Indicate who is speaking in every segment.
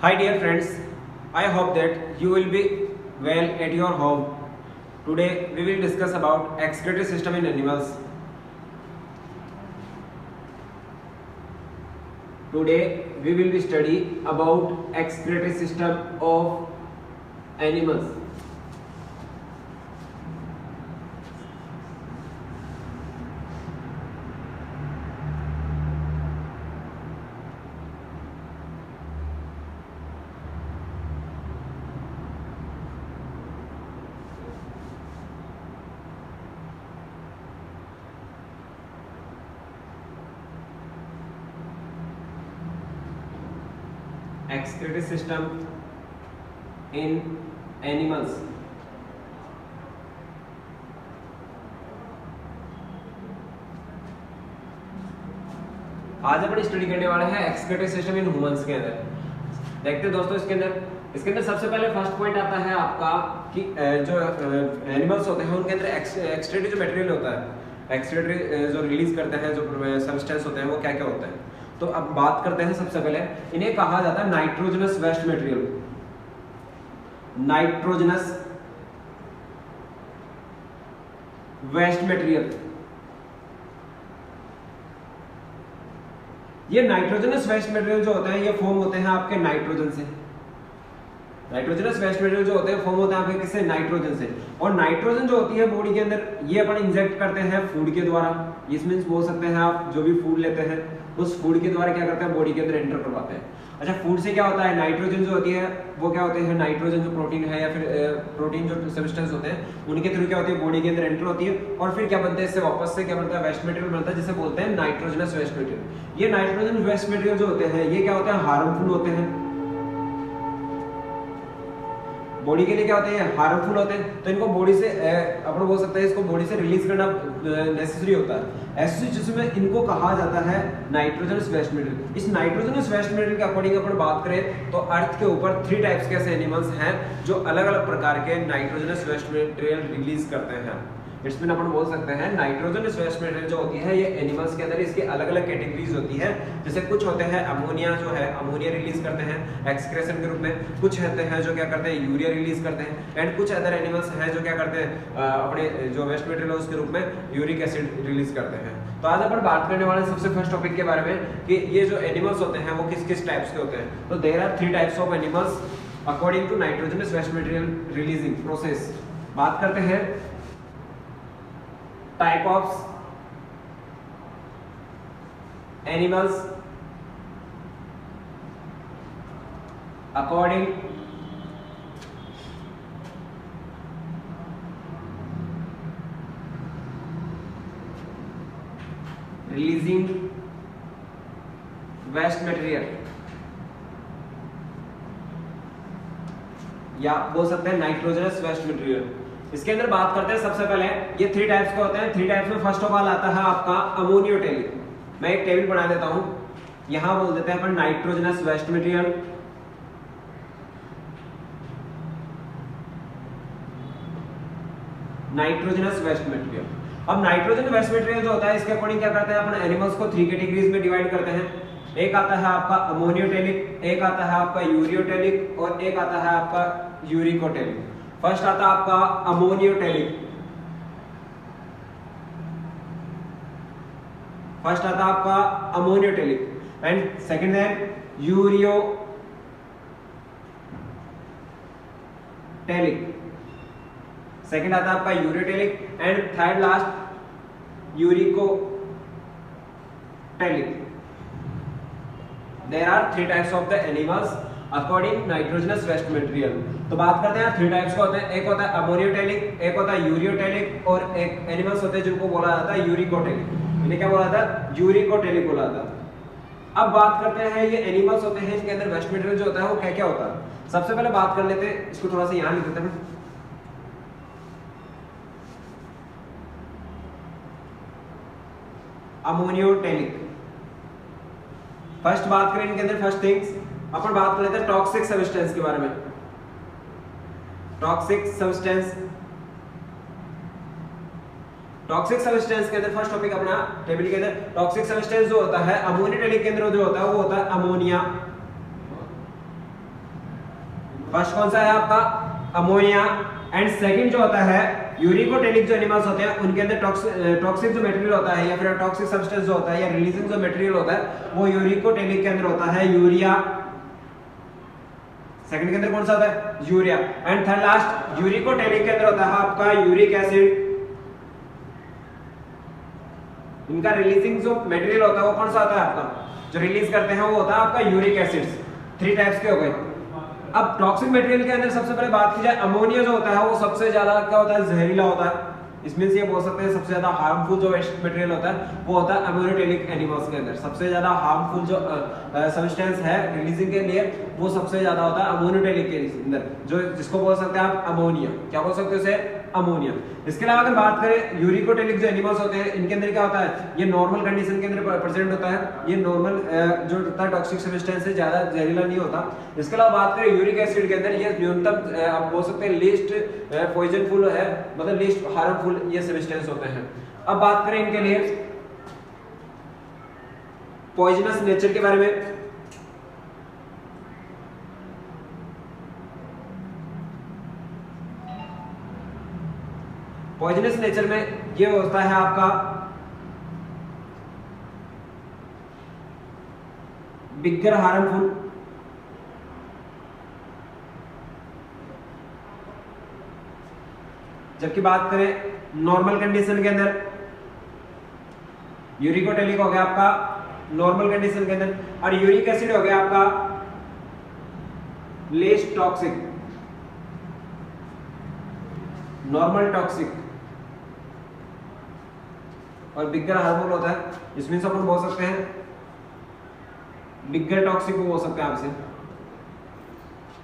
Speaker 1: Hi dear friends, I hope that you will be well at your home. Today we will discuss about excretory system in animals. Today we will be study about excretory system of animals. Excretory system in animals. आज अपन study करने वाले हैं excretory system in humans के अंदर। देखते हैं दोस्तों इसके अंदर सबसे पहले फर्स्ट पॉइंट आता है आपका कि जो एनिमल्स होते हैं उनके अंदर एक्सक्रीटरी जो मटेरियल होता है, एक्सक्रीटरी जो रिलीज करते हैं, जो सब्सटेंस होते हैं वो क्या क्या होता है। तो अब बात करते हैं सबसे पहले, इन्हें कहा जाता है nitrogenous waste material. Nitrogenous waste material, ये नाइट्रोजनस वेस्ट मटेरियल जो होते हैं ये फॉर्म होते हैं आपके नाइट्रोजन से। नाइट्रोजनस वेस्ट मटेरियल जो होते हैं फॉर्म होते हैं आपके किससे? नाइट्रोजन से। और नाइट्रोजन जो होती है बॉडी के अंदर ये अपन इंजेक्ट करते हैं फूड के द्वारा। इस मींस बोल सकते हैं आप जो भी फूड लेते हैं उस फूड के द्वारा क्या करते हैं? बॉडी के अंदर एंटर करवाते हैं। अच्छा, फूड से क्या होता है? नाइट्रोजन जो होती है वो क्या होते हैं? नाइट्रोजन जो प्रोटीन है या फिर प्रोटीन जो सब्सटेंस होते हैं उनके थ्रू क्या होती है? बॉडी के अंदर एंटर होती है और फिर क्या बनता है? इससे वापस से क्या बनता है? वेस्ट मटेरियल बनता है जिसे बोलते हैं नाइट्रोजनस वेस्ट मटेरियल। ये नाइट्रोजन वेस्ट मटेरियल जो होते हैं ये क्या होते हैं? हार्मफुल होते हैं। बॉडी के लिए क्या होते हैं? हार्मफुल होते हैं। तो इनको बॉडी से अपन बोल सकते हैं इसको बॉडी से रिलीज करना नेसेसरी होता है। ऐसी सिचुएशन में इनको कहा जाता है नाइट्रोजनस वेस्ट मटेरियल। इस नाइट्रोजनस वेस्ट मटेरियल के अकॉर्डिंग अपन बात करें तो अर्थ के ऊपर 3 टाइप्स के ऐसे एनिमल्स हैं जो अलग अलग प्रकार के नाइट्रोजनस वेस्ट मटेरियल रिलीज करते हैं। इट्स मीन अपन बोल सकते हैं नाइट्रोजनस वेस्ट मटेरियल जो होती है ये एनिमल्स के अंदर इसकी अलग अलग कैटेगरीज होती है। जैसे कुछ होते हैं अमोनिया जो है अमोनिया रिलीज करते हैं एक्सक्रेशन के रूप में, कुछ होते हैं जो क्या करते हैं? यूरिया रिलीज करते हैं, एंड कुछ अदर एनिमल्स हैं जो क्या करते हैं? अपने जो वेस्ट मटेरियल है उसके रूप में यूरिक एसिड रिलीज करते हैं। तो आज अपन बात करने वाले सबसे फर्स्ट टॉपिक के बारे में कि ये जो एनिमल्स होते हैं वो किस किस टाइप्स के होते हैं। तो there are 3 types of animals according to nitrogenous waste material releasing process. बात करते हैं type of animals according releasing waste material, या बोल सकते हैं नाइट्रोजनस वेस्ट मटेरियल। इसके अंदर बात करते हैं सबसे पहले ये 3 टाइप्स के होते हैं। 3 टाइप्स में फर्स्ट ऑफ ऑल आता है आपका अमोनियोटेलिक। मैं एक टेबल बना देता हूं, यहां बोल देते हैं अपन nitrogenous waste material, nitrogenous waste material. अब नाइट्रोजन वेस्ट मटेरियल जो होता है इसके अकॉर्डिंग क्या करते हैं अपन? एनिमल्स को 3 कैटेगरीज में डिवाइड करते हैं। एक आता है आपका अमोनियोटेलिक, एक आता है आपका यूरियोटेलिक और एक आता है आपका यूरिकोटेलिक। फर्स्ट आता है आपका अमोनियोटेलिक, फर्स्ट आता है आपका अमोनियोटेलिक एंड सेकंड है यूरियोटेलिक, सेकंड आता है आपका ureotelic and third last uricotelic. There are 3 types of the animals according nitrogenous waste material. तो बात करते हैं 3 टाइप्स का होते हैं। एक होता है अमोनियोटेलिक, एक होता है यूरियोटेलिक और एक एनिमल्स होते हैं जिनको बोला जाता है यूरिकोटेलिक। इन्हें क्या बोला जाता है? यूरिकोटेलिक बोला जाता है। अब बात करते हैं ये एनिमल्स होते हैं इनके अंदर वेस्ट मटेरियल जो होता है वो क्या क्या होता है। सबसे पहले बात कर लेते हैं, इसको थोड़ा सा यहां लिख देते हैं। अमोनियोटेलिक, फर्स्ट बात करें इनके अंदर फर्स्ट थिंग्स अपन बात कर लेते हैं टॉक्सिक सब्सटेंस के बारे में। टॉक्सिक सब्सटेंस, टॉक्सिक सब्सटेंस के अंदर फर्स्ट टॉपिक अपना टेबल के अंदर टॉक्सिक सब्सटेंस जो होता है अमोनियोटेलिक के अंदर जो होता है वो होता है अमोनिया, फर्स्ट कौन सा है आपका अमोनिया, एंड सेकंड जो होता है यूरिकोटेलिक जो एनिमल्स होते हैं उनके अंदर टॉक्सिक जो मटेरियल होता है या फिर टॉक्सिक सब्सटेंस जो होता है या रिलीजिंग जो मटेरियल होता है वो यूरिकोटेलिक के अंदर होता है यूरिया। सेकंड के अंदर कौन सा होता है urea, and third last uricotelic के अंदर होता है आपका यूरिक एसिड। इनका रिलीजिंग जो मटेरियल होता है वो कौन सा होता है आपका जो रिलीज करते हैं वो होता है आपका यूरिक एसिड्स। 3 टाइप्स के हो गए। अब टॉक्सिक मटेरियल के अंदर सबसे पहले बात की जाए अमोनिया जो होता है वो सबसे ज्यादा क्या होता है जहरीला होता है। इसमें से ये बोल सकते हैं सबसे ज्यादा हार्मफुल जो वेस्ट मटेरियल होता है वो होता है अमोनियोटेलिक एनिमल्स के अंदर। सबसे ज्यादा हार्मफुल जो सब्सटेंस है रिलीजिंग के लिए वो सबसे ज्यादा होता है अमोनियोटेलिक के अंदर, जो जिसको बोल सकते हैं आप अमोनिया। क्या बोल सकते हो उसे अमोनिया। इसके अलावा अगर बात करें यूरिकोटेलिक जो एनिमल्स होते हैं इनके अंदर क्या होता है ये नॉर्मल कंडीशन के अंदर प्रेजेंट होता है। ये नॉर्मल जो होता है टॉक्सिक सब्सटेंस है ज्यादा जहरीला नहीं होता। इसके अलावा बात करें यूरिक एसिड के अंदर ये न्यूनतम आप बोल सकते हैं लीस्ट पॉइजनफुल है, मतलब लीस्ट हार्मफुल ये सब्सटेंस होते हैं। अब बात करें इनके लिए पॉइजनस नेचर के बारे में। पॉइजनस नेचर में ये होता है आपका बिगर हार्मफुल, जबकि बात करें नॉर्मल कंडीशन के अंदर यूरिकोटेलिक हो गया आपका नॉर्मल कंडीशन के अंदर, और यूरिक एसिड हो गया आपका लेस टॉक्सिक नॉर्मल टॉक्सिक, और बिगर हार्मफुल होता है। इसमें से अपन बोल सकते हैं बिगर टॉक्सिक को बोल सकते हैं आपसे।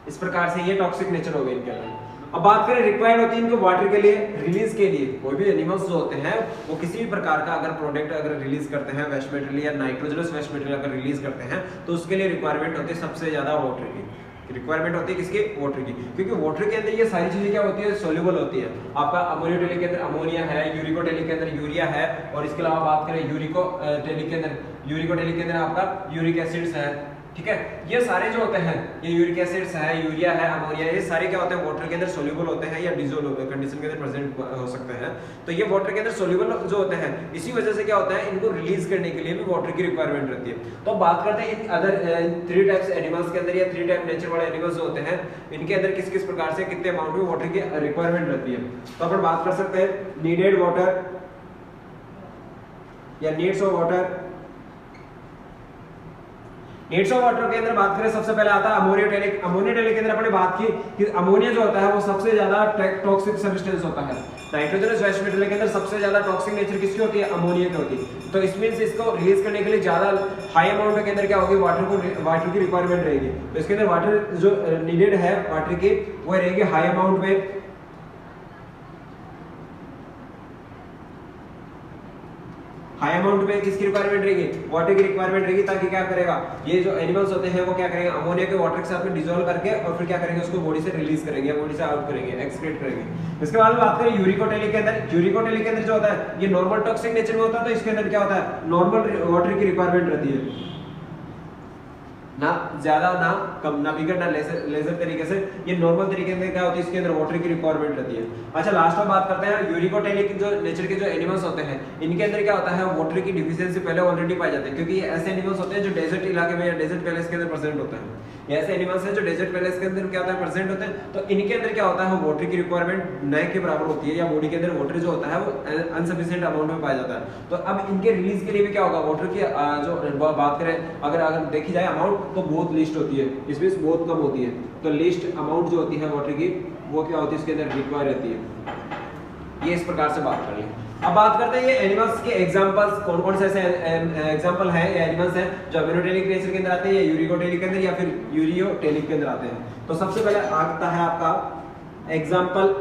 Speaker 1: इस प्रकार से ये टॉक्सिक नेचर हो गए इनके अंदर। अब बात करें रिक्वायर्ड होती है इनको वाटर के लिए रिलीज के लिए। कोई भी एनिमल्स जो होते हैं वो किसी भी प्रकार का अगर प्रोडक्ट अगर रिलीज करते हैं वेस्ट मटेरियल या नाइट्रोजनस वेस्ट मटेरियल अगर रिलीज करते हैं तो उसके लिए रिक्वायरमेंट होती है सबसे ज्यादा वाटर की। रिक्वायरमेंट होती है किसके वाटर की, क्योंकि वाटर के अंदर ये सारी चीजें क्या होती है सोल्यूबल होती है। आपका अमोनियोटेलिक के अंदर अमोनिया है, यूरिकोटेलिक के अंदर यूरिया है, और इसके अलावा बात करें यूरिकोटेलिक के अंदर आपका यूरिक एसिड्स है। ठीक है, ये सारे जो होते हैं ये यूरिक एसिड्स है, यूरिया है, अमोनिया, ये सारे क्या होते हैं वाटर के अंदर सोल्यूबल होते हैं या डिसॉल्व कंडीशन के अंदर प्रेजेंट हो सकते हैं। तो ये वाटर के अंदर सोल्यूबल जो होते हैं इसी वजह से क्या होता है इनको रिलीज करने के लिए भी वाटर की रिक्वायरमेंट रहती है। तो बात करते हैं इन अदर 3 टाइप्स एनिमल्स के अंदर या 3 टाइप नेचर वाले एनिमल्स जो होते हैं इनके अंदर किस किस प्रकार से कितने अमाउंट में वाटर की रिक्वायरमेंट रहती है। तो अपन बात कर सकते हैं नीडेड वाटर या needs of water. Needs of water के अंदर बात करें सबसे पहले आता है अमोनियोटेलिक। अमोनियोटेलिक के अंदर अपने बात की कि अमोनिया जो होता है वो सबसे ज्यादा टॉक्सिक सब्सटेंस होता है। नाइट्रोजनस वेस्ट मटेरियल के अंदर सबसे ज्यादा टॉक्सिक नेचर किसकी होती है अमोनिया की होती है। तो इस मींस इसको रिलीज करने के लिए ज्यादा हाई अमाउंट के अंदर क्या होगी वाटर की रिक्वायरमेंट रहेगी। तो इसके अंदर वाटर जो नीडेड है वाटर की वो रहेगी हाई अमाउंट में। हाई अमाउंट में किसकी रिक्वायरमेंट रहेगी वाटर की रिक्वायरमेंट रहेगी, ताकि क्या करेगा ये जो एनिमल्स होते हैं वो क्या करेंगे अमोनिया के वाटर के साथ में डिसॉल्व करके और फिर क्या करेंगे उसको बॉडी से रिलीज करेंगे या बॉडी से आउट करेंगे एक्सक्रीट करेंगे। इसके बाद बात करें यूरिकोटेलिक के अंदर। यूरिकोटेलिक के अंदर जो होता है ये नॉर्मल टॉक्सिक नेचर में होता है। तो इसके अंदर क्या होता है नॉर्मल वाटर की रिक्वायरमेंट रहती है, ना ज्यादा ना कम ना बिगड़ ना लेजर तरीके से। ये नॉर्मल तरीके से क्या होती है इसके अंदर वाटर की रिक्वायरमेंट रहती है। अच्छा लास्ट में बात करते हैं यूरिकोटेलिक जो नेचर के जो एनिमल्स होते हैं इनके अंदर क्या होता है वाटर की डिफिशियंसी पहले ऑलरेडी पाई जाती है, क्योंकि ये ऐसे एनिमल्स होते हैं जो डेजर्ट इलाके में या डेजर्ट पैलेस के अंदर प्रेजेंट होते हैं। ये ऐसे एनिमल्स हैं जो डेजर्ट पैलेस के अंदर क्या होता है प्रेजेंट होते हैं। तो इनके अंदर क्या होता है वाटर की रिक्वायरमेंट न के बराबर होती है या बॉडी के अंदर वाटर जो होता है वो अनसफिशिएंट अमाउंट में पाया जाता है। तो अब इनके रिलीज के लिए भी क्या होगा वाटर की जो बात करें अगर देखी जाए अमाउंट तो बहुत लिस्ट होती है, इसमें बहुत कम होती है। तो लिस्ट अमाउंट जो होती है वाटर की वो क्या होती है इसके अंदर रिक्वायर रहती है। ये इस प्रकार से बात कर लें। अब बात करते हैं ये एनिमल्स के एग्जांपल्स कौन कौन से ऐसे एग्जांपल हैं या एनिमल्स हैं जो अमोनियोटेलिक नेचर के अंदर आते हैं या यूरिकोटेलिक के अंदर या फिर यूरियोटेलिक के अंदर आते हैं। तो सबसे पहले आता है आपका एग्जांपल।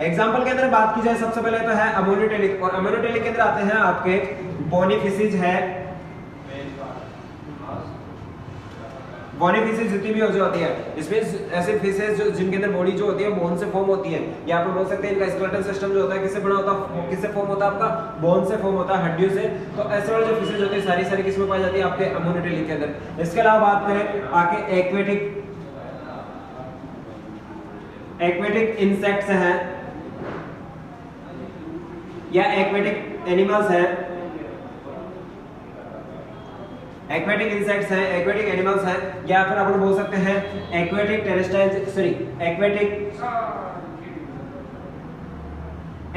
Speaker 1: एग्जांपल के अंदर बात की जाए सबसे पहले तो है अमोनियोटेलिक, और अमोनियोटेलिक के अंदर आते हैं आपके बोनीफिशिज है, बोनी फिशेज जितनी भी जो होती है, इसमें ऐसे फिशेज जो जिनके अंदर बॉडी जो होती है बोन से फॉर्म होती है, या आप बोल सकते हैं इनका स्केलेटल सिस्टम जो होता है किससे बना होता है, किससे फॉर्म होता है आपका, बोन से फॉर्म होता है, हड्डियों से। तो ऐसे वाले जो फिशेज होती है सारी किसमें पाई जाती है आपके अमोनियोटेलिक के अंदर। इसके अलावा बात करें आके एक्वेटिक इंसेक्ट्स हैं या एक्वेटिक एनिमल्स हैं, एक्वेटिक इंसेक्ट्स हैं, एक्वेटिक एनिमल्स हैं, या फिर आप बोल सकते हैं एक्वेटिक टेरेस्ट्राइल एक्वेटिक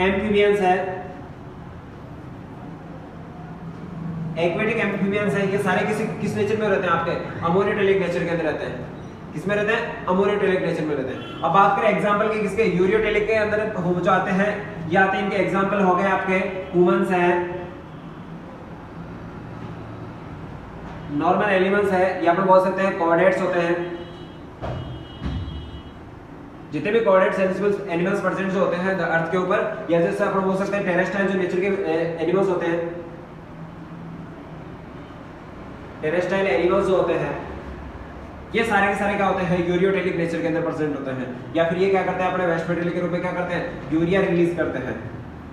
Speaker 1: एम्फीबियंस है, एक्वेटिक एम्फीबियंस है। ये सारे किस नेचर में रहते हैं आपके अमोनियोटेलिक नेचर के अंदर रहते हैं। किसमें रहते हैं, अमोनियोटेलिक नेचर में रहते हैं। अब बात करें एग्जांपल के किसके, यूरियोटेलिक के अंदर हो जाते हैं, ये आते हैं, इनके एग्जांपल हो गए आपके ह्यूमंस हैं, नॉर्मल एनिमल्स है, या फिर बोल सकते हैं कॉर्डेट्स होते हैं। जितने भी कॉर्डेट्स एनिमल्स प्रेजेंट जो होते हैं अर्थ के ऊपर, या जैसे आप बोल सकते हैं टेरेस्ट्राइल जो नेचर के एनिमल्स होते हैं, टेरेस्ट्राइल एनिमल्स जो होते हैं ये सारे के सारे क्या होते हैं यूरियोटेलिक नेचर के अंदर प्रेजेंट होते हैं। या फिर ये क्या करते हैं अपने वेस्ट मटेरियल के रूप में क्या करते हैं, यूरिया रिलीज करते हैं,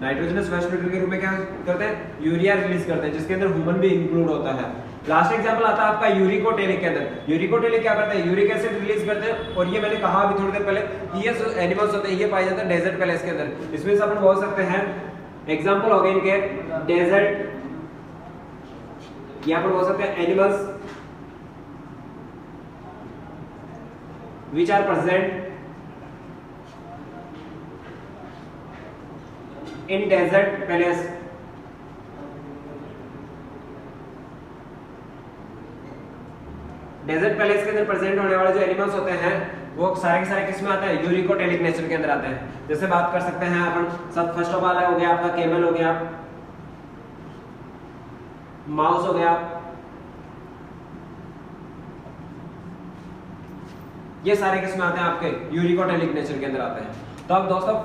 Speaker 1: नाइट्रोजनस वेस्ट मटेरियल के रूप में क्या करते हैं, यूरिया रिलीज करते हैं, जिसके अंदर ह्यूमन भी इंक्लूड होता है। लास्ट एग्जांपल आता है आपका यूरिकोटेलिक के अंदर। यूरिकोटेलिक क्या करते हैं, यूरिक एसिड रिलीज करते हैं, और ये मैंने कहा अभी थोड़ी देर पहले, ये जो एनिमल्स होते हैं ये पाए जाते हैं डेजर्ट पैलेस के अंदर। इसमें से अपन बोल सकते हैं एग्जांपल हो गए इनके डेजर्ट, यहाँ पर बोल सकते हैं animals which are present in desert palace। Desert palace के अंदर प्रेजेंट होने वाले जो एनिमल्स होते हैं वो सारे के सारे किस में आते हैं, यूरिकोटेलिक नेचर के अंदर आते हैं। जैसे बात कर सकते हैं अपन सब, फर्स्ट ऑफ ऑल हो गया आपका कैमल हो गया, माउस हो गया, ये सारे किसमें आते हैं आपके यूरिकोटेलिक नेचर के अंदर आते हैं। तो अब दोस्तों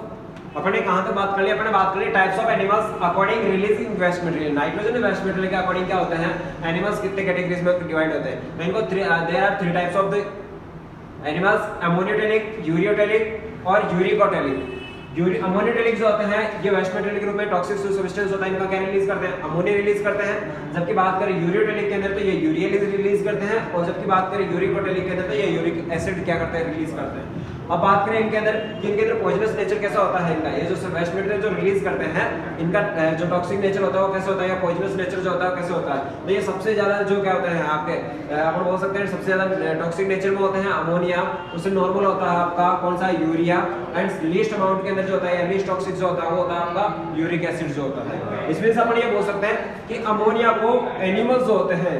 Speaker 1: अपने कहां तक बात कर ली, अपने बात कर ली types of animals according releasing waste material. Nitrogen waste material के अकॉर्डिंग क्या होते हैं एनिमल्स, कितने कैटेगरीज में डिवाइड होते हैं। तो इनको there are 3 types of the animals, ammonotelic, ureotelic और यूरिकोटेलिक। अमोनियोटेलिक जो होते हैं ये वेस्ट मटेरियल के रूप में टॉक्सिक सब्सटेंस होता है, इनका क्या रिलीज करते हैं, अमोनिया रिलीज करते हैं। जबकि बात करें यूरियोटेलिक के अंदर तो ये यूरिया रिलीज करते हैं, और जबकि बात करें यूरिकोटेलिक के अंदर तो ये यूरिक एसिड क्या करते हैं, रिलीज करते हैं। अब बात करें इनके अंदर कि इनके अंदर पॉइजनस नेचर कैसा होता है इनका, ये जो वेस्ट मटेरियल जो रिलीज करते हैं इनका जो टॉक्सिक नेचर होता है वो कैसे होता है, या पॉइजनस नेचर जो होता है कैसे होता है। तो ये सबसे ज्यादा जो क्या होता है आपके अपन बोल सकते हैं सबसे ज्यादा टॉक्सिक नेचर में होते हैं अमोनिया, उससे नॉर्मल होता है आपका कौन सा, यूरिया, एंड लीस्ट अमाउंट के अंदर जो होता है लीस्ट टॉक्सिक जो होता है वो होता है आपका यूरिक एसिड जो होता है। इसमें से अपन ये बोल सकते हैं कि अमोनिया को एनिमल्स जो होते हैं,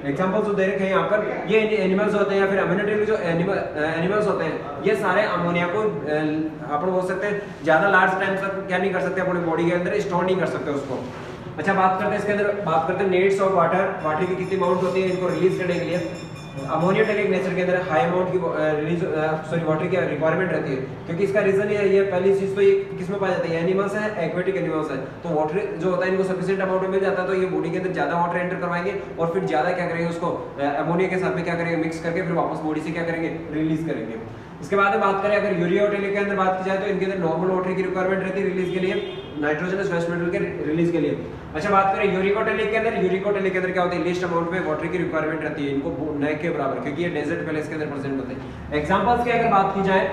Speaker 1: एग्जांपल जो दे रखे हैं यहाँ पर, ये एनिमल्स होते हैं या फिर अमोनियोटेलिक जो एनिमल्स होते हैं ये सारे अमोनिया को अपन बोल सकते हैं ज्यादा लार्ज टाइम तक क्या नहीं कर सकते, अपने बॉडी के अंदर स्टोर नहीं कर सकते उसको। अच्छा बात करते हैं इसके अंदर, बात करते हैं नीड्स ऑफ वाटर की कितनी अमाउंट होती है इनको रिलीज करने के लिए। अमोनियोटेलिक नेचर के अंदर हाई अमाउंट की वाटर की रिक्वायरमेंट रहती है, क्योंकि इसका रीजन ये है, ये पहली चीज तो ये किसमें पाया जाता है, एनिमल्स है, एक्वेटिक एनिमल्स है, तो वाटर जो होता है इनको सफिशिएंट अमाउंट में मिल जाता है, तो ये बॉडी के अंदर ज्यादा वाटर एंटर करवाएंगे और फिर ज्यादा क्या करेंगे उसको अमोनिया के साथ में क्या करेंगे मिक्स करके फिर वापस बॉडी से क्या करेंगे रिलीज करेंगे। इसके बाद बात करें अगर यूरियोटेलिक के अंदर बात की जाए तो इनके अंदर नॉर्मल वाटर की रिक्वायरमेंट रहती है रिलीज के लिए, नाइट्रोजनस वेस्ट मटेरियल के रिलीज के लिए। अच्छा बात करें यूरिकोटेलिक के अंदर, यूरिकोटेलिक के अंदर क्या होता है लिस्ट अमाउंट में वाटर की रिक्वायरमेंट रहती है इनको न के बराबर, क्योंकि ये डेजर्ट पैलेस के अंदर प्रेजेंट होते हैं। एग्जांपल्स की अगर बात की जाए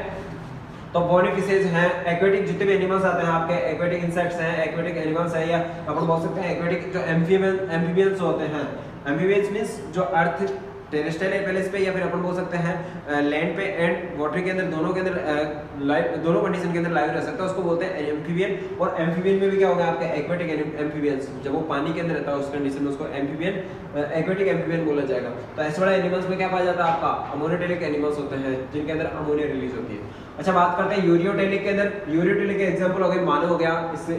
Speaker 1: तो बोनी फिशेज हैं, एक्वेटिक जितने भी एनिमल्स आते हैं आपके, एक्वेटिक इंसेक्ट्स हैं, एक्वेटिक एनिमल्स हैं, या अपन बोल सकते हैं एक्वेटिक जो एम्फीबियंस होते हैं। एम्फीबियंस मींस जो अर्थ टेरेस्ट्रियल पैलेस पे या फिर अपन बोल सकते हैं लैंड पे एंड वाटर के अंदर दोनों के अंदर लाइव दोनों कंडीशन के अंदर लाइव रह सकता है, उसको बोलते हैं एम्फीबियन। और एम्फीबियन में भी क्या होगा आपका एक्वेटिक एम्फीबियंस, जब वो पानी के अंदर रहता है उस कंडीशन में उसको एम्फीबियन एक्वेटिक एम्फीबियन बोला जाएगा। तो ऐसे वाले एनिमल्स में क्या पाया जाता है आपका अमोनियोटेलिक एनिमल्स होते हैं जिनके अंदर अमोनिया रिलीज होती है। अच्छा बात करते हैं यूरियोटेलिक के अंदर, यूरियोटेलिक के एग्जांपल हो गए मानव हो गया,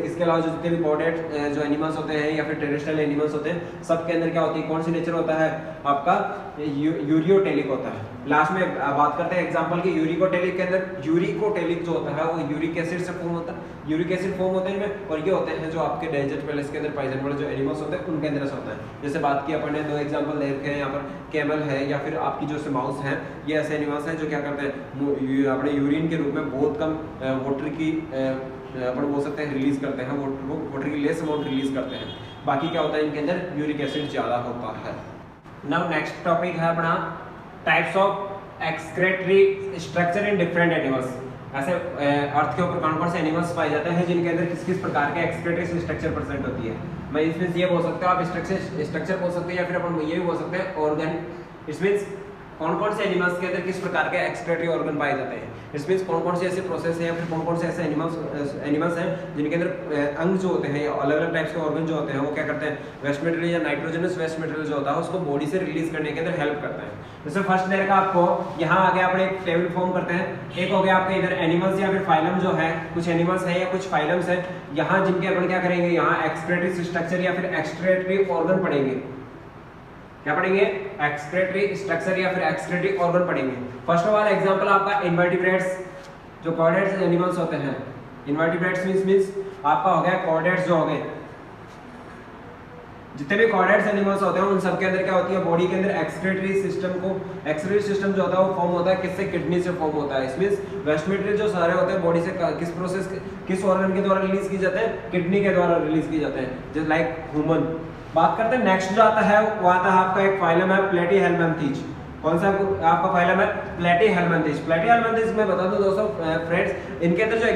Speaker 1: इसके अलावा जो जितने भी कॉर्डेट जो एनिमल्स होते हैं या फिर टेरेस्ट्रियल एनिमल्स होते हैं सब के अंदर क्या होती है कौन सी नेचर होता है आपका यूरियोटेलिक होता है। लास्ट में बात करते हैं एग्जांपल की यूरिकोटेलिक के अंदर, यूरिकोटेलिक जो होता है वो यूरिक एसिड से फॉर्म होता है यूरिक एसिड फॉर्म होते हैं इनमें, और ये होते हैं जो आपके डेजर्ट पैलेस के अंदर पाए जाने वाले जो एनिमल्स होते हैं उनके अंदर ऐसा होता है। जैसे बात की अपन ने 2 एग्जांपल दे रखे हैं यहाँ पर, कैमल है या फिर आपकी जो माउस है, ये ऐसे एनिमल्स हैं जो क्या करते हैं अपने यूरिन के रूप में बहुत कम वाटर की अपन बोल सकते हैं रिलीज करते हैं, वाटर की लेस अमाउंट रिलीज करते हैं। बाकी क्या होता है इनके अंदर यूरिक एसिड ज़्यादा होता है। नाउ नेक्स्ट टॉपिक है अपना types of excretory structure in different animals. ऐसे अर्थ के ऊपर कौन कौन से एनिमल्स पाए जाते हैं जिनके अंदर किस किस प्रकार के एक्सक्रेटरी स्ट्रक्चर प्रेजेंट होती है। मैं इसमें ये बोल सकते हो, आप स्ट्रक्चर बोल सकते हैं या फिर अपन ये भी बोल सकते हैं ऑर्गन। इट मींस कौन कौन से एनिमल्स के अंदर किस प्रकार के एक्सक्रेटरी ऑर्गन पाए जाते हैं। इट मींस कौन कौन से ऐसे प्रोसेस हैं या फिर कौन कौन से ऐसे एनिमल्स हैं जिनके अंदर अंग जो होते हैं या अलग अलग टाइप्स के ऑर्गन जो होते हैं वो क्या करते हैं, वेस्ट मटेरियल या नाइट्रोजनस वेस्ट मटेरियल जो होता है उसको बॉडी से रिलीज करने के अंदर हेल्प करता है। जैसे फर्स्ट दे रखा आपको, यहाँ आगे आप एक टेबल फॉर्म करते हैं। एक हो गया आपके इधर एनिमल्स या फिर फाइलम जो है, कुछ एनिमल्स है या कुछ फाइलम्स है, यहाँ जिनके अपन क्या करेंगे, यहाँ एक्सक्रेटरी स्ट्रक्चर या फिर एक्सक्रेटरी ऑर्गन पढ़ेंगे। क्या पढ़ेंगे, एक्सक्रेटरी स्ट्रक्चर या फिर एक्सक्रेटरी ऑर्गन पढ़ेंगे। फर्स्ट ऑफ ऑल एग्जांपल आपका इनवर्टिब्रेट्स, जो कॉर्डेट्स एनिमल्स होते हैं। इनवर्टिब्रेट्स मींस आपका हो गया कॉर्डेट्स जो हो गए, जितने भी कॉर्डेट्स एनिमल्स होते हैं उन सब के अंदर क्या होती है, बॉडी के अंदर एक्सक्रेटरी सिस्टम जो होता है वो फॉर्म होता है किससे, किडनी से फॉर्म होता है। इसमें वेस्ट मटेरियल जो सारे होते हैं बॉडी से किस ऑर्गन के द्वारा रिलीज की जाते हैं, किडनी के द्वारा रिलीज की जाते हैं, जस्ट लाइक ह्यूमन। बात करते हैं नेक्स्ट जो आता है वो आता है आपका एक फाइलम है प्लेटीहेल्मिन्थीज। कौन सा आपका फाइलम है, प्लेटीहेल्मिन्थीज। प्लेटीहेल्मिन्थीज में बता दूं दोस्तों फ्रेंड्स, इनके अंदर जो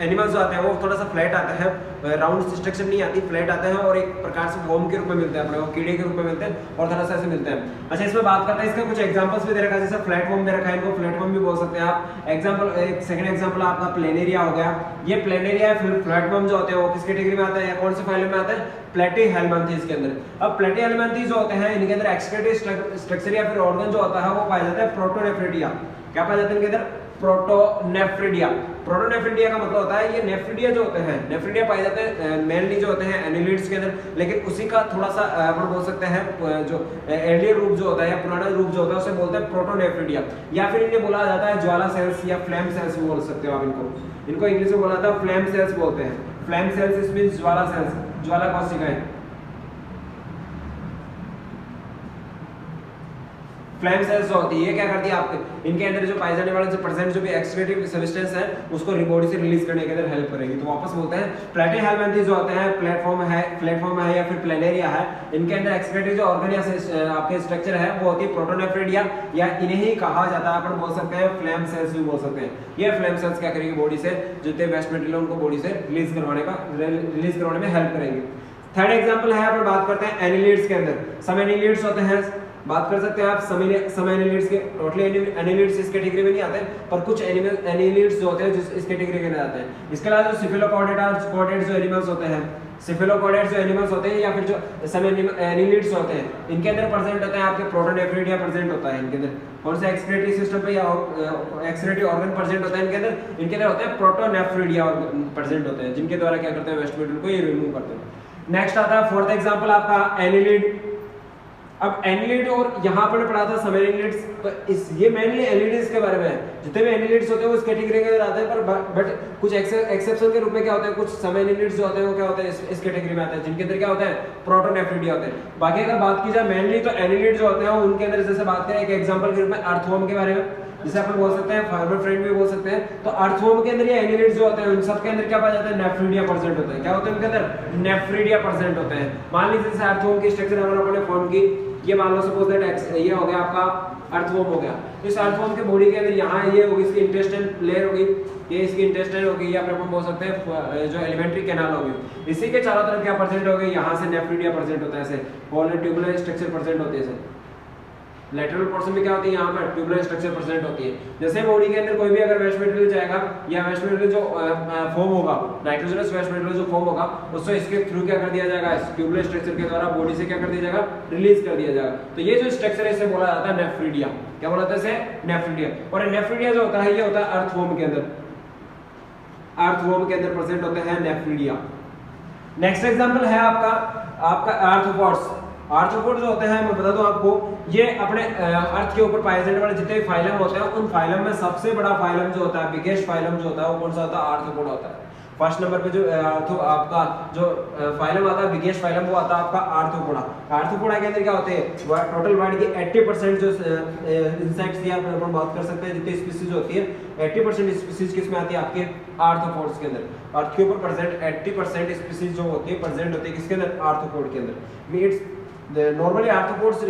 Speaker 1: एनिमल्स जो आते हैं वो थोड़ा सा फ्लैट आते हैं, राउंड स्ट्रक्चर नहीं आती, फ्लैट आते हैं और एक प्रकार से वॉर्म के रूप में मिलते हैं अपने को, कीड़े के रूप में मिलते हैं और थोड़ा सा ऐसे मिलते हैं। अच्छा, इसमें बात करते हैं, इसका कुछ एग्जांपल्स भी दे रखा है, जैसे फ्लैट वॉर्म दे रखा है, इनको फ्लैट वॉर्म भी बोल सकते हैं आप। एग्जांपल एक सेकंड एग्जांपल आपका प्लेनेरिया हो गया। ये प्लेनेरिया फिर फ्लैट वॉर्म जो होते हैं वो किस कैटेगरी में आते हैं या कौन से फाइलम में आते हैं, प्लेटीहेल्मिन्थीज के अंदर। अब प्लेटीहेल्मिन्थीज जो होते हैं इनके अंदर एक्सक्रेटरी स्ट्रक्चर या फिर ऑर्गन जो होता है वो पाया जाता है प्रोटोनेफ्रिडिया। क्या पाया जाता है इनके अंदर, प्रोटोनेफ्रिडिया। प्रोटोनेफ्रिडिया का मतलब होता है ये नेफ्रिडिया जो होते हैं, नेफ्रिडिया पाए जाते हैं मेनली जो होते हैं एनिलिड्स के अंदर, लेकिन उसी का थोड़ा सा अपन बोल सकते हैं जो एर्लियर रूप जो होता है या पुराना रूप जो होता है उसे बोलते हैं प्रोटोनेफ्रिडिया। या फिर इन्हें बोला जाता है ज्वाला सेल्स या फ्लेम सेल्स भी बोल सकते हो आप इनको इंग्लिश में बोला जाता है फ्लेम सेल्स बोलते हैं। फ्लेम सेल्स मींस ज्वाला सेल्स, ज्वाला कोशिकाएं। फ्लेम सेल्स होती है, ये क्या करती है आपके इनके अंदर जो पाए जाने वाले जो प्रेजेंट जो भी एक्सक्रेटिव सब्सटेंस है उसको बॉडी से रिलीज करने के अंदर हेल्प करेगी। तो वापस बोलते हैं प्लेटीहेल्मिन्थीज जो होते हैं, प्लेटफॉर्म है या फिर प्लेनेरिया है, इनके अंदर एक्सक्रेटरी जो ऑर्गन या आपके स्ट्रक्चर है वो होती है प्रोटोनेफ्रिडिया, या इन्हें ही कहा जाता है अपन बोल सकते हैं फ्लेम सेल्स भी बोल सकते हैं। ये फ्लेम सेल्स क्या करेंगे, बॉडी से जितने वेस्ट मटेरियल उनको बॉडी से रिलीज करवाने में हेल्प करेंगे। थर्ड एग्जांपल है अपन बात करते हैं एनिलिड्स के अंदर। सम एनिलिड्स होते हैं, बात कर सकते हैं आप सम एनिलिड्स के। टोटली एनिलिड्स इस कैटेगरी में नहीं आते हैं, पर कुछ एनिलिड्स जो होते हैं जिस इस कैटेगरी के अंदर आते हैं। इसके अलावा जो सिफिलोकॉर्डेट जो एनिमल्स होते हैं, सिफिलोकॉर्डेट जो एनिमल्स होते हैं या फिर जो सम एनिलिड्स होते हैं, इनके अंदर प्रेजेंट होता है आपके प्रोटोनेफ्रिडिया प्रेजेंट होता है इनके अंदर। कौन सा एक्सक्रेटरी सिस्टम पे या एक्सक्रेटरी ऑर्गन प्रेजेंट होता है इनके अंदर होते हैं प्रोटोनेफ्रिडिया प्रेजेंट होते हैं, जिनके द्वारा क्या करते हैं वेस्ट मटेरियल को ये रिमूव करते हैं। नेक्स्ट आता है फोर्थ एग्जांपल आपका एनिलिड। अब एनिलिड और यहाँ पर पढ़ा था सब एनिलिड्स, तो ये मेनली एनिलिड्स के बारे में है। जितने भी एनिलिड्स होते हैं वो इस कैटेगरी के अंदर आते हैं, पर बट कुछ एक्सेप्शन के रूप में क्या होता है, कुछ सब एनिलिड्स जो होते हैं वो क्या होते हैं इस कैटेगरी में आते हैं, जिनके अंदर क्या होता है प्रोटोनेफ्रिडिया होते हैं। बाकी अगर बात की जाए मेनली तो एनिलिड जो होते हैं उनके अंदर जैसे बात करें एक एग्जाम्पल के रूप में अर्थवर्म के बारे में, जिसे अपन बोल सकते हैं फार्मर फ्रेंड भी बोल सकते हैं। तो अर्थवर्म के अंदर ये एनिलिड्स जो होते हैं उन सब के अंदर क्या पाया जाता है, नेफ्रिडिया प्रेजेंट होता है। क्या होता है उनके अंदर, नेफ्रिडिया प्रेजेंट होते हैं। मान लीजिए जैसे अर्थवर्म की स्ट्रक्चर अगर अपन ने फॉर्म की, ये मान लो सपोज दैट ये हो गया आपका अर्थवर्म हो गया। इस अर्थवर्म के बॉडी के अंदर यहाँ ये होगी इसकी इंटेस्टाइन लेयर होगी, ये इसकी इंटेस्टाइन होगी, या फिर अपन बोल सकते हैं जो एलिमेंट्री कैनाल होगी। इसी के चारों तरफ क्या प्रेजेंट होगी, यहाँ से नेफ्रिडिया प्रेजेंट होता है, ऐसे पोलर ट्यूबुलर स्ट्रक्चर प्रेजेंट होती है। ऐसे लेटरल पोर्शन में क्या होती है, यहाँ पर ट्यूबुलर स्ट्रक्चर प्रेजेंट होती है। जैसे बॉडी के अंदर कोई भी अगर वेस्ट मटेरियल जाएगा या वेस्ट मटेरियल जो फॉर्म होगा, नाइट्रोजनस वेस्ट मटेरियल जो फॉर्म होगा उससे इसके थ्रू क्या कर दिया जाएगा, इस ट्यूबुलर स्ट्रक्चर के द्वारा बॉडी से क्या कर दिया जाएगा, रिलीज कर दिया जाएगा। तो ये जो स्ट्रक्चर है इसे बोला जाता है नेफ्रिडिया। क्या बोला जाता है इसे, नेफ्रिडिया। और नेफ्रिडिया जो होता है ये होता है अर्थवर्म के अंदर, अर्थवर्म के अंदर प्रेजेंट होते हैं नेफ्रिडिया। नेक्स्ट एग्जांपल है आपका आर्थ्रोपोड्स। आर्थ्रोपोड जो होते हैं मैं बता दूं आपको, ये अपने अर्थ के ऊपर पाए जाने वाले जितने फाइलम होते हैं उन फाइलम में सबसे बड़ा फाइलम जो होता है, बिगेस्ट फाइलम जो होता है वो कौन सा होता है, आर्थ्रोपोड होता है। फर्स्ट नंबर पे जो आपका जो फाइलम आता है, बिगेस्ट फाइलम, वो आता है आपका आर्थ्रोपोडा। आर्थ्रोपोडा के अंदर क्या होते हैं, टोटल वर्ल्ड की 80% जो इंसेक्ट्स या अपन बात कर सकते हैं जितनी स्पीसीज होती है, 80% स्पीसीज किसमें आती है, आपके आर्थ्रोपोड्स के अंदर। अर्थ के ऊपर प्रेजेंट 80% स्पीसीज जो होती है प्रेजेंट होती है किसके अंदर, आर्थ्रोपोड के अंदर। मीट्स नॉर्मली आर्थ्रोपोड्स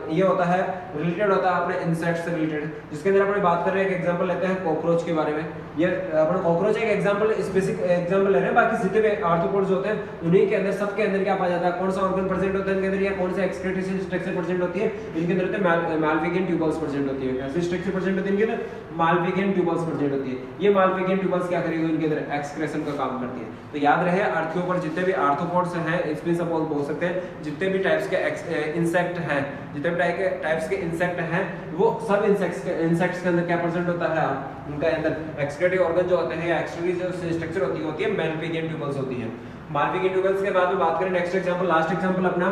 Speaker 1: ये होता है रिलेटेड होता है अपने इंसेक्ट से रिलेटेड, जिसके अंदर अपन बात कर रहे हैं, एक एग्जांपल लेते हैं कॉकरोच के बारे में। ये अपन कॉकरोच एक एग्जांपल स्पेसिफिक एग्जांपल ले रहे हैं, बाकी जितने भी आर्थ्रोपोड्स होते हैं उन्हीं के अंदर सबके अंदर क्या पाया जाता है, कौन सा ऑर्गन प्रेजेंट होता है इनके अंदर, या कौन सा एक्सक्रीटरी स्ट्रक्चर प्रेजेंट होती है इनके अंदर, होते हैं मालफिजियन ट्यूबल्स प्रेजेंट होती है। ऐसी स्ट्रक्चर प्रेजेंट होती है इनके अंदर, मालफिजियन ट्यूबल्स प्रेजेंट होती है। ये मालफिजियन ट्यूबल्स क्या करेगी, इनके अंदर एक्सक्रेशन का काम करती है। तो याद रहे अर्थ के ऊपर जितने भी आर्थ्रोपोड्स हैं, इसमें सब बोल सकते हैं जितने भी टाइप्स के इंसेक्ट हैं, जितने भी टाइप्स के इंसेक्ट हैं, वो सब इंसेक्ट्स के अंदर क्या प्रेजेंट होता है, उनका अंदर एक्सक्रीटरी ऑर्गन जो होते हैं या एक्सक्रीटरी जो स्ट्रक्चर होती है मालफिजियन ट्यूबल्स होती है। मालफिजियन ट्यूबल्स के बाद में बात करें नेक्स्ट एग्जांपल, लास्ट एग्जांपल अपना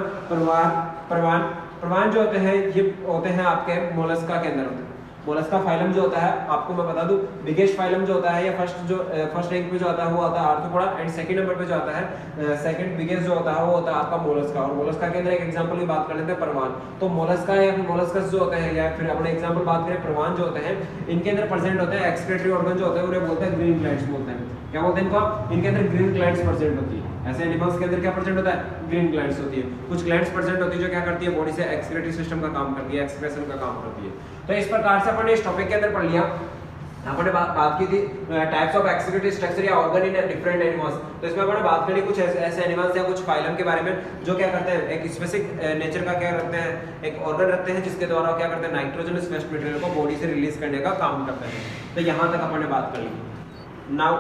Speaker 1: प्रवान जो होते हैं, ये होते हैं आपके मोलस्का के अंदर। मोलस्का फाइलम जो होता है, आपको मैं बता दूं, बिगेस्ट फाइलम जो होता है या फर्स्ट रैंक पे जो आता है वो आता है आर्थ्रोपोडा, एंड सेकंड नंबर पे जो आता है सेकंड बिगेस्ट जो होता है वो होता है आपका मोलस्का। और मोलस्का के अंदर एक एग्जांपल की बात कर लेते हैं, प्रवान। तो मोलस्का या फिर मोलस्कस जो होते हैं, या फिर अपने एग्जांपल बात करें प्रवान जो होते हैं, इनके अंदर प्रेजेंट होते हैं एक्सक्रीटरी ऑर्गन जो होते हैं, उन्हें बोलते हैं ग्रीन ग्लैंड्स बोलते हैं। क्या बोलते हैं इनको, इनके अंदर ग्रीन ग्लैंड्स प्रेजेंट होती है। ऐसे एनिमल्स के अंदर क्या प्रेजेंट होता है, ग्रीन ग्लैंड्स होती है। कुछ ग्लैंड्स प्रेजेंट होती है जो क्या करती है, बॉडी से एक्सक्रीटरी सिस्टम का काम करती है, एक्सक्रेशन का काम करती है। तो इस प्रकार से अपन इस टॉपिक के अंदर पढ़ लिया, हमने बात की थी टाइप्स ऑफ एक्सक्रीटरी स्ट्रक्चर या ऑर्गन इन डिफरेंट एनिमल्स। तो इसमें हमने बात करी कुछ ऐसे एनिमल्स या कुछ फाइलम के बारे में जो क्या करते हैं, एक स्पेसिफिक नेचर का क्या रखते हैं, एक ऑर्गन रखते हैं जिसके द्वारा क्या करते हैं, नाइट्रोजनस वेस्ट मटेरियल को बॉडी से रिलीज करने का काम करते हैं। तो यहाँ तक अपन ने बात कर ली। Now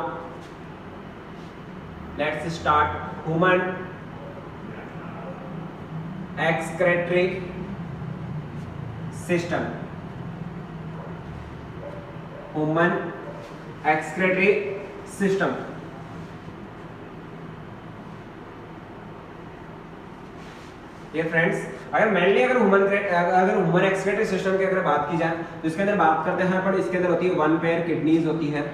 Speaker 1: let's start human excretory system. Human excretory system. ये फ्रेंड्स, अगर मेनली अगर ह्यूमन एक्सक्रीटरी सिस्टम की अगर बात की जाए तो इसके अंदर बात करते हैं अपन, इसके अंदर होती है वन पेयर किडनीज होती है।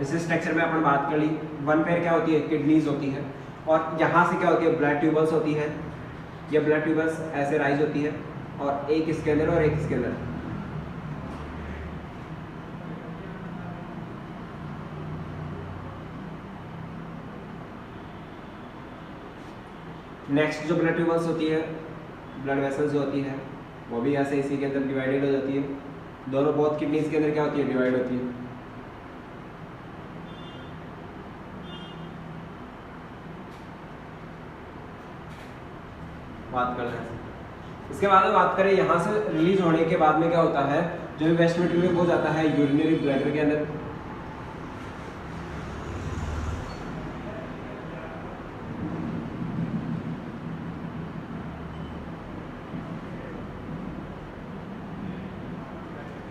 Speaker 1: इस स्ट्रक्चर में अपन बात कर ली, वन पेयर क्या होती है, किडनीज होती है। और यहाँ से क्या होती है, ब्लड ट्यूबल्स होती है। ये ब्लड ट्यूबल्स ऐसे राइज होती है, और एक इसके अंदर और एक इसके अंदर। नेक्स्ट जो ब्लड ट्यूबल्स होती है, ब्लड वेसल्स जो होती है, वो भी ऐसे इसी के अंदर डिवाइडेड हो जाती है। दोनों बहुत किडनीज के अंदर क्या होती है, डिवाइड होती है। बात कर रहे हैं इसके बाद में बात करें, यहाँ से रिलीज होने के बाद में क्या होता है, जो भी वेस्ट मटेरियल हो जाता है यूरिनरी ब्लैडर के अंदर।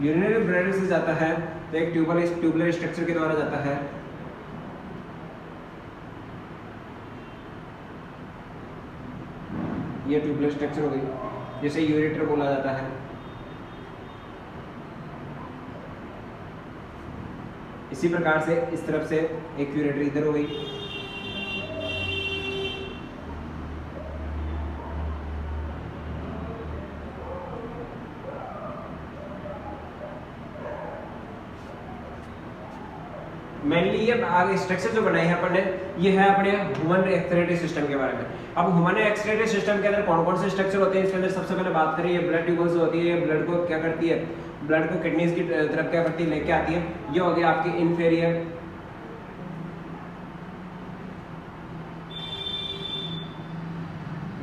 Speaker 1: यूरिनरी ब्लैडर से जाता है तो एक ट्यूबुलर स्ट्रक्चर के द्वारा जाता है। ये ट्यूबुलर स्ट्रक्चर हो गई, जिसे यूरेटर बोला जाता है। इसी प्रकार से इस तरफ से एक यूरेटर इधर हो गई। मेनली ये आगे स्ट्रक्चर जो बनाई है अपन ने, ये है अपने ह्यूमन एक्सक्रीटरी सिस्टम के बारे में। अब ह्यूमन एक्सक्रीटरी सिस्टम के अंदर कौन कौन से स्ट्रक्चर होते हैं, इसके अंदर सबसे पहले बात करें, ये ब्लड ट्यूबल्स होती है। ये ब्लड को क्या करती है, ब्लड को किडनीज की तरफ क्या करती है, लेके आती है। ये हो गया आपकी inferior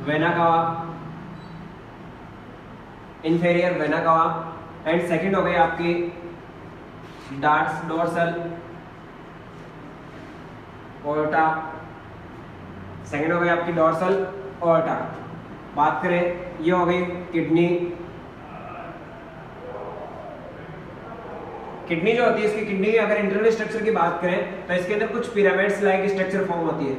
Speaker 1: vena cava, inferior vena cava. And second हो गई आपकी डोर्सल ओर्टा। सेकंड हो गई आपकी डोर्सल ओर्टा। बात करें, ये हो गई किडनी। किडनी जो होती है, इसकी किडनी अगर इंटरनल स्ट्रक्चर की बात करें तो इसके अंदर कुछ पिरामिड्स लाइक स्ट्रक्चर फॉर्म होती है।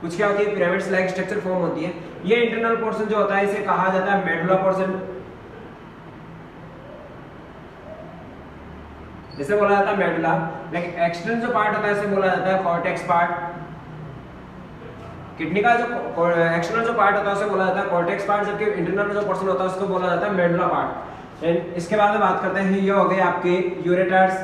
Speaker 1: कुछ क्या होती है, पिरामिड्स लाइक स्ट्रक्चर फॉर्म होती है। ये इंटरनल पोर्शन जो होता है इसे कहा जाता है मेडुला पोर्शन। इसे बोला जाता है मेडुला। लेकिन एक्सटर्नल जो पार्ट होता है इसे बोला जाता है कॉर्टेक्स पार्ट। किडनी का जो एक्सटर्नल जो पार्ट होता है उसे बोला जाता है कॉर्टेक्स पार्ट, जबकि इंटरनल जो पोर्शन होता है उसको बोला जाता है मेडुला पार्ट। एंड इसके बाद में बात करते हैं, ये हो गए आपके यूरेटर्स,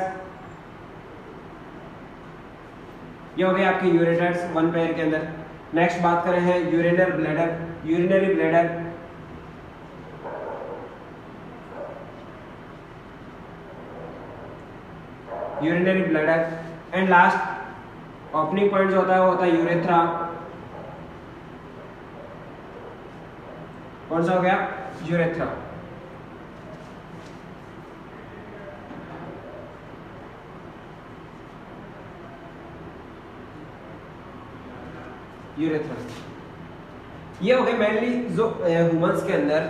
Speaker 1: ये हो गए आपके यूरेटर्स वन पेयर के अंदर। नेक्स्ट बात करें हैं urinary bladder, urinary bladder, urinary bladder. And last opening point जो होता है वो होता है यूरेथ्रा। कौन सा हो गया? यूरेथ्रा। यूरेथ्रा। ये हो गए मेनली जो ह्यूमंस के अंदर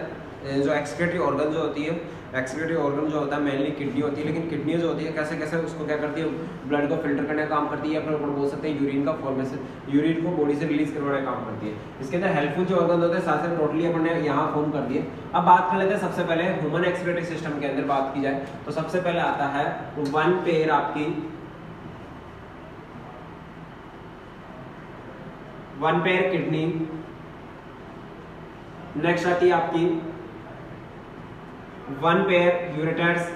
Speaker 1: जो एक्सक्रीटरी ऑर्गन जो होती है, एक्सक्रीटरी ऑर्गन जो होता है मेनली किडनी होती है। लेकिन किडनी जो होती है कैसे कैसे उसको क्या करती है, ब्लड को फिल्टर करने का काम करती है, या फिर अपन बोल सकते हैं यूरिन का फॉर्मेशन, यूरिन को बॉडी से रिलीज करवाने का काम करती है। इसके अंदर हेल्पफुल जो ऑर्गन होते हैं साथ साथ टोटली अपन ने यहाँ फॉर्म कर दिए। अब बात कर लेते हैं सबसे पहले ह्यूमन एक्सक्रीटरी सिस्टम के अंदर बात की जाए तो सबसे पहले आता है वन पेयर आपकी, वन पेयर किडनी। नेक्स्ट आती है आपकी वन पेयर यूरेटर्स।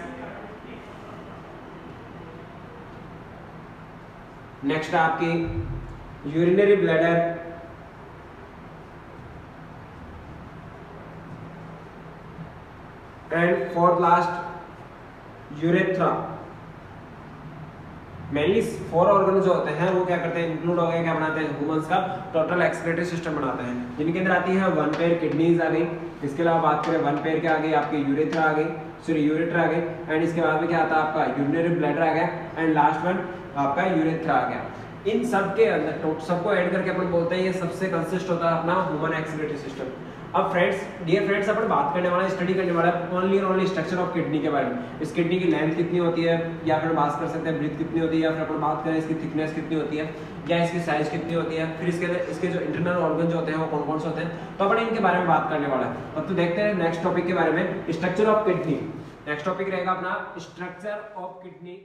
Speaker 1: नेक्स्ट आपकी urinary bladder. And fourth last urethra. Mainly 4 organ जो होते हैं वो क्या करते हैं, इंक्लूड हो गए, क्या बनाते हैं, ह्यूमंस का टोटल एक्सक्रीटरी सिस्टम बनाते हैं, जिनके अंदर आती है वन पेयर किडनीज आ गई। इसके अलावा बात करें वन पेयर के आगे आपके यूरेथ्रा आ गई, सॉरी यूरेटर आ गए। एंड इसके बाद में क्या आता है आपका यूरिनरी ब्लैडर आ गया। एंड लास्ट वन आपका यूरेथ्रा आ गया। इन सब के अंदर सबको ऐड करके अपन बोलते हैं ये सबसे कंसिस्ट होता है अपना ह्यूमन एक्सक्रीटरी सिस्टम। अब फ्रेंड्स, डियर फ्रेंड्स, अपन बात करने वाला है, स्टडी करने वाला है ओनली और ओनली स्ट्रक्चर ऑफ किडनी के बारे में। इस किडनी की लेंथ कितनी होती है, या फिर बात कर सकते हैं ब्रीथ कितनी होती है, या फिर अपन बात करें इसकी थिकनेस कितनी होती है, या इसकी साइज कितनी होती है, फिर इसके जो इंटरनल ऑर्गन जो होते हैं वो कौन कौन से होते हैं, तो अपन इनके बारे में बात करने वाला है। अब तो देखते हैं नेक्स्ट टॉपिक के बारे में, structure of kidney. Next topic रहेगा अपना स्ट्रक्चर ऑफ किडनी।